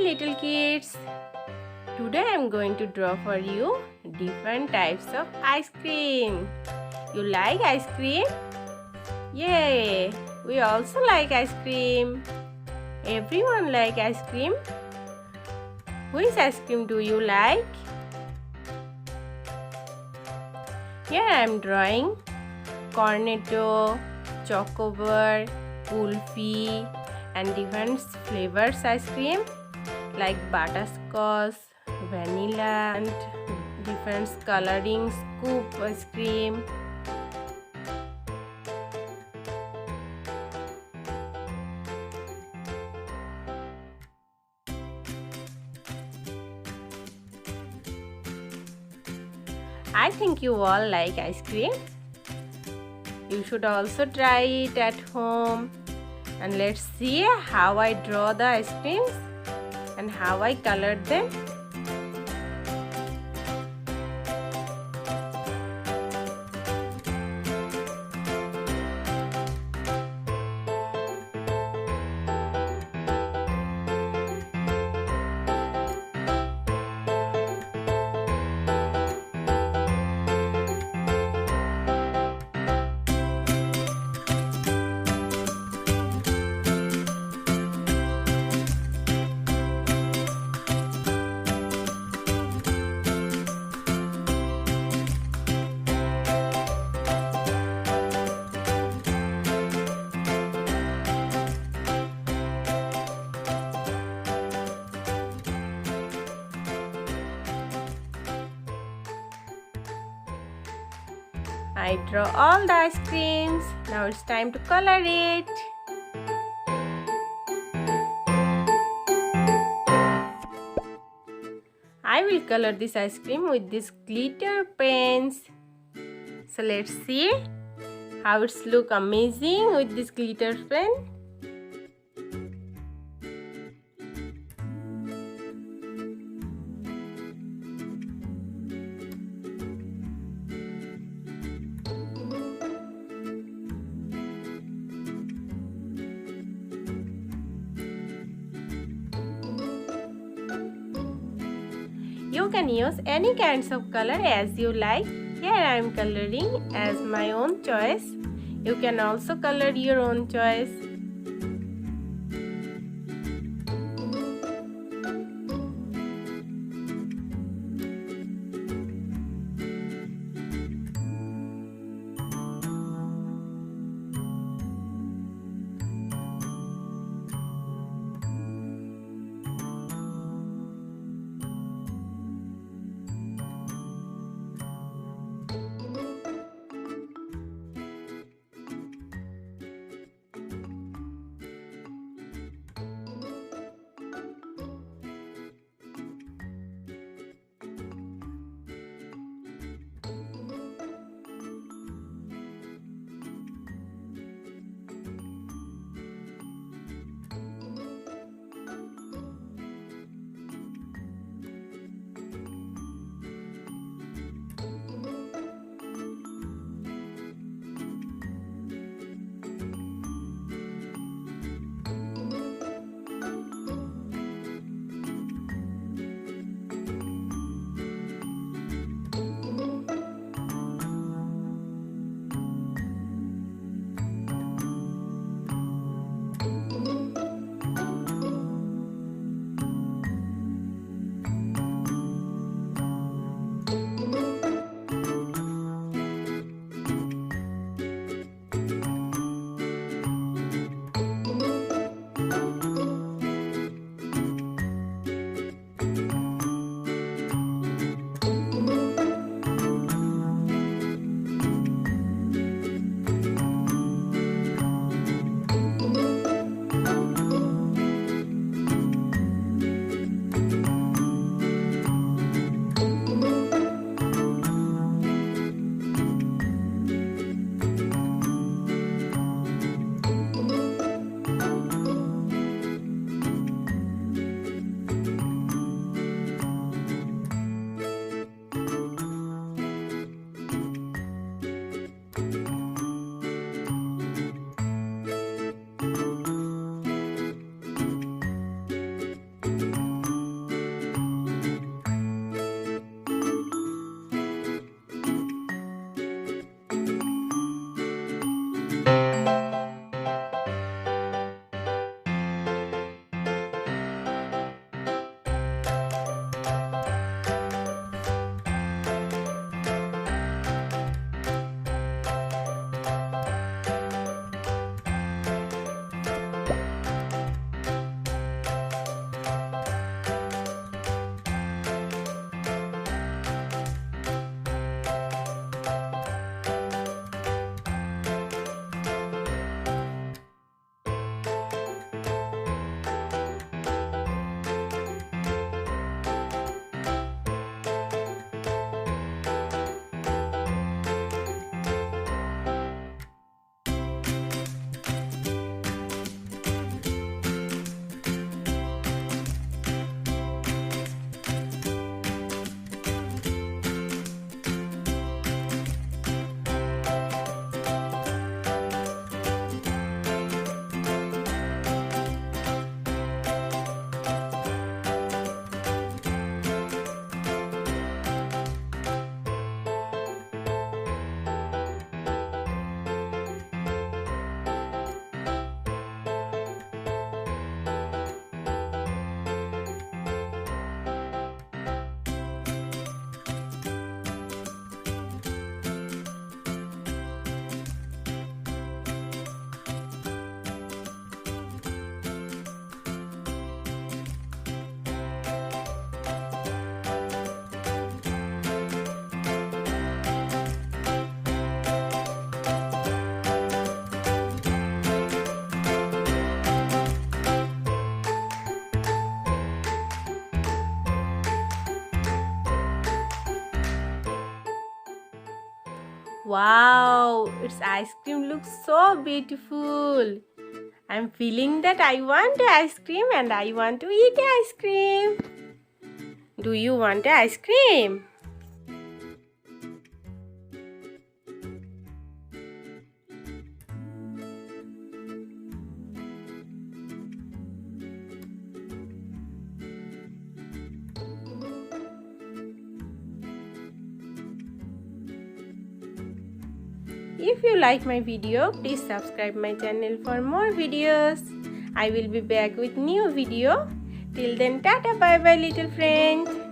little kids. Today I am going to draw for you different types of ice cream. You like ice cream? Yay! We also like ice cream. Everyone like ice cream. Which ice cream do you like? Here I am drawing cornetto, chocobar, kulfi and different flavors ice cream like butterscotch, vanilla and different coloring scoop ice cream. I think you all like ice cream. You should also try it at home. And let's see how I draw the ice creams and how I colored them. I draw all the ice creams. Now it's time to color it. I will color this ice cream with these glitter pens. So let's see how it's look amazing with this glitter pen. You can use any kinds of color as you like. Here I am coloring as my own choice. You can also color your own choice. Wow, its ice cream looks so beautiful. I'm feeling that I want ice cream and I want to eat ice cream. Do you want ice cream? If you like my video, please subscribe my channel for more videos. I will be back with new video. Till then, tata bye bye little friend.